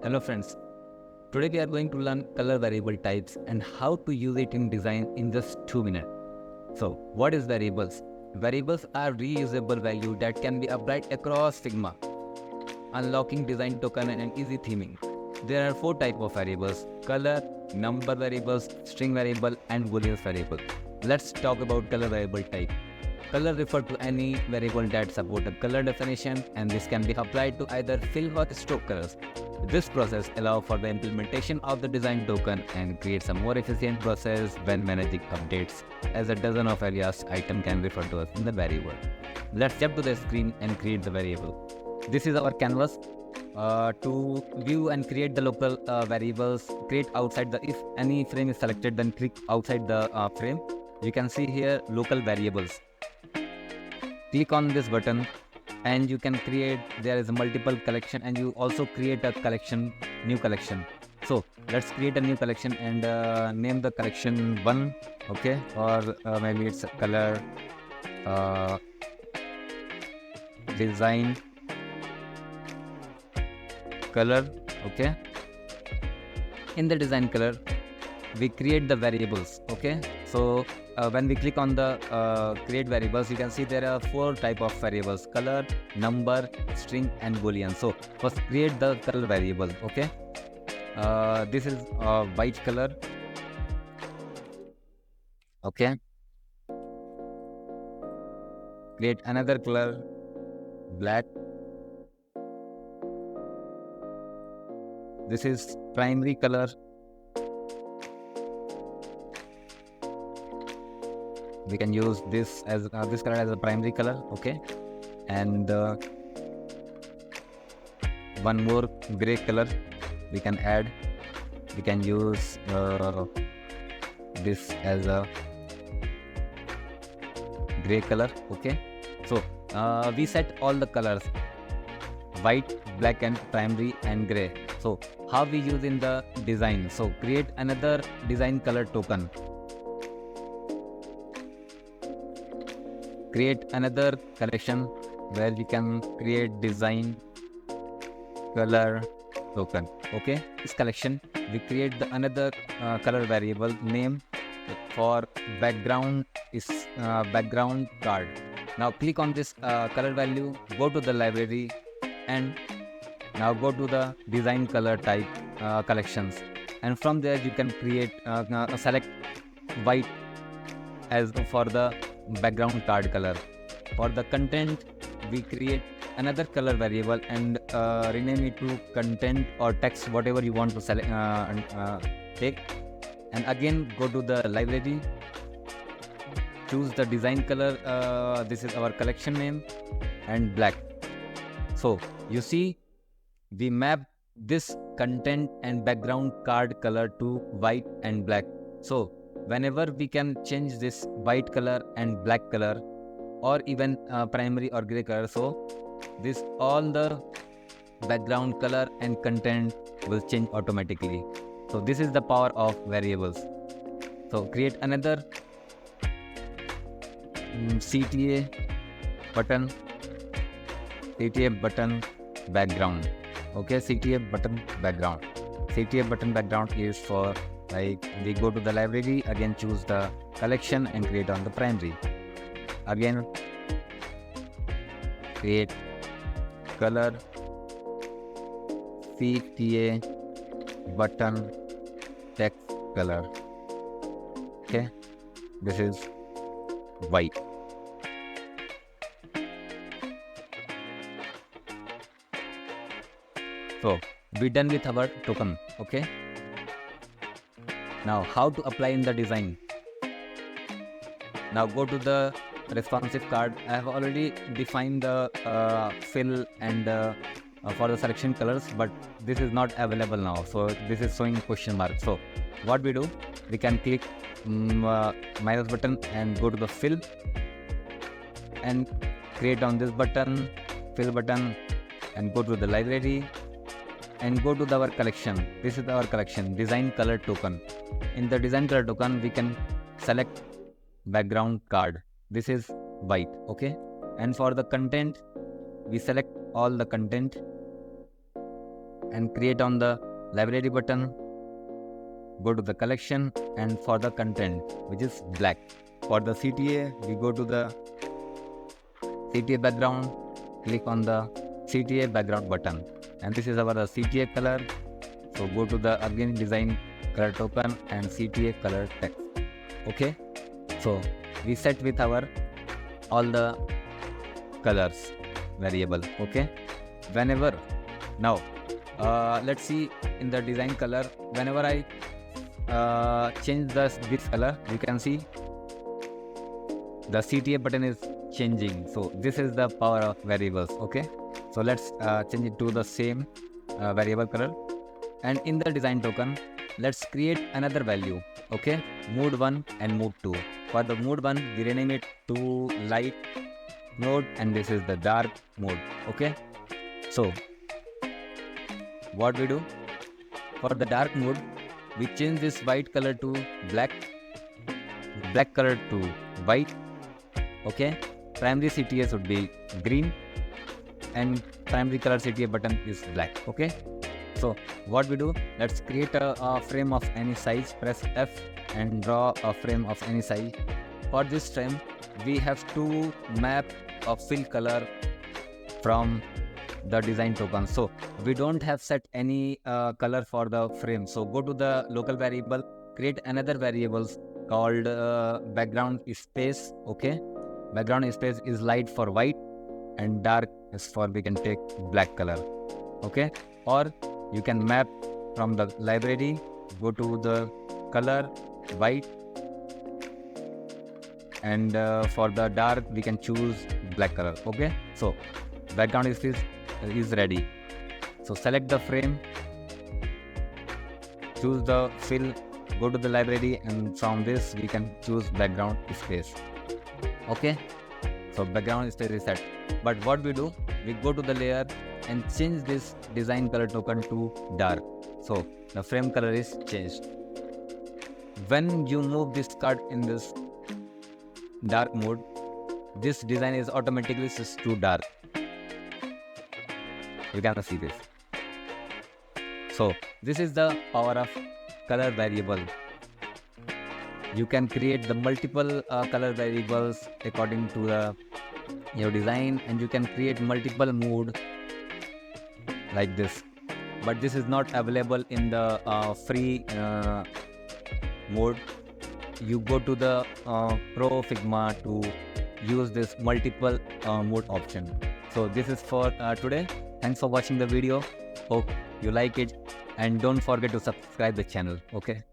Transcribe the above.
Hello friends, today we are going to learn color variable types and how to use it in design in just 2 minutes. So what is variables? Variables are reusable value that can be applied across Figma, unlocking design token and easy theming. There are 4 types of variables: color, number variables, string variable and boolean variable. Let's talk about color variable type. Color refers to any variable that supports a color definition, and this can be applied to either fill or stroke colors. This process allows for the implementation of the design token and creates a more efficient process when managing updates, as a dozen of alias item can refer to us in the variable. Let's jump to the screen and create the variable. This is our canvas. To view and create the local variables, create outside the, if any frame is selected, then click outside the frame. You can see here local variables. Click on this button and you can create, there is a multiple collection and you also create a collection, new collection. So let's create a new collection and name the collection 1, okay, or maybe it's a color design color, okay. In the design color we create the variables, okay. So when we click on the create variables, you can see there are 4 type of variables: color, number, string and boolean. So first create the color variable, okay. This is white color, okay. Create another color, black. This is primary color. We can use this as this color as a primary color, okay. And one more gray color we can add. We can use this as a gray color, okay. So we set all the colors: white, black and primary and gray. So how we use in the design? So create another design color token. Create another collection where we can create design color token, okay. This collection we create the another color variable name for background is background card. Now click on this color value, go to the library and now go to the design color type collections, and from there you can create select white as for the background card color. For the content we create another color variable and rename it to content or text, whatever you want to select take, and again go to the library, choose the design color, this is our collection name, and black. So you see we map this content and background card color to white and black. So whenever we can change this white color and black color or even primary or gray color, so this all the background color and content will change automatically. So this is the power of variables. So create another CTA button background, okay. CTA button background is for, like, we go to the library, again choose the collection and create on the primary. Again create color CTA button text color, okay. This is white. So we done with our token, okay. Now how to apply in the design? Now go to the responsive card. I have already defined the fill and for the selection colors, but this is not available now, so this is showing question mark. So what we do, we can click minus button and go to the fill and create on this button, fill button, and go to the library and go to our collection. This is our collection, design color token. In the design color token we can select background card. This is white, okay. And for the content we select all the content and create on the library button. Go to the collection, and for the content, which is black. For the CTA, we go to the CTA background, click on the CTA background button, and this is our CTA color. So go to the again design color token and CTA color text. Okay, so we set with our all the colors variable. Okay, whenever now let's see in the design color, whenever I change this color, you can see the CTA button is changing. So this is the power of variables. Okay, so let's change it to the same variable color, and in the design token, let's create another value. Okay, mood 1 and mood 2. For the mood 1, we rename it to light mode, and this is the dark mode. Okay, so what we do for the dark mode, we change this white color to black, black color to white. Okay, primary CTA should be green, and primary color CTA button is black. Okay, so what we do, let's create a frame of any size. Press F and draw a frame of any size. For this frame, we have to map a fill color from the design token. So we don't have set any color for the frame. So go to the local variable, create another variables called background space. Okay, background space is light for white, and dark is for, we can take black color. Okay, or you can map from the library, go to the color white, and for the dark we can choose black color. Okay, so background is ready. So select the frame, choose the fill, go to the library, and from this we can choose background space. Okay, so background space is set. But what we do, we go to the layer and change this design color token to dark. So the frame color is changed. When you move this card in this dark mode, this design is automatically switched to dark. You can see this. So this is the power of color variable. You can create the multiple color variables according to your design, and you can create multiple mood like this. But this is not available in the free mode. You go to the Pro Figma to use this multiple mode option. So this is for today. Thanks for watching the video. Hope you like it, and don't forget to subscribe the channel. Okay.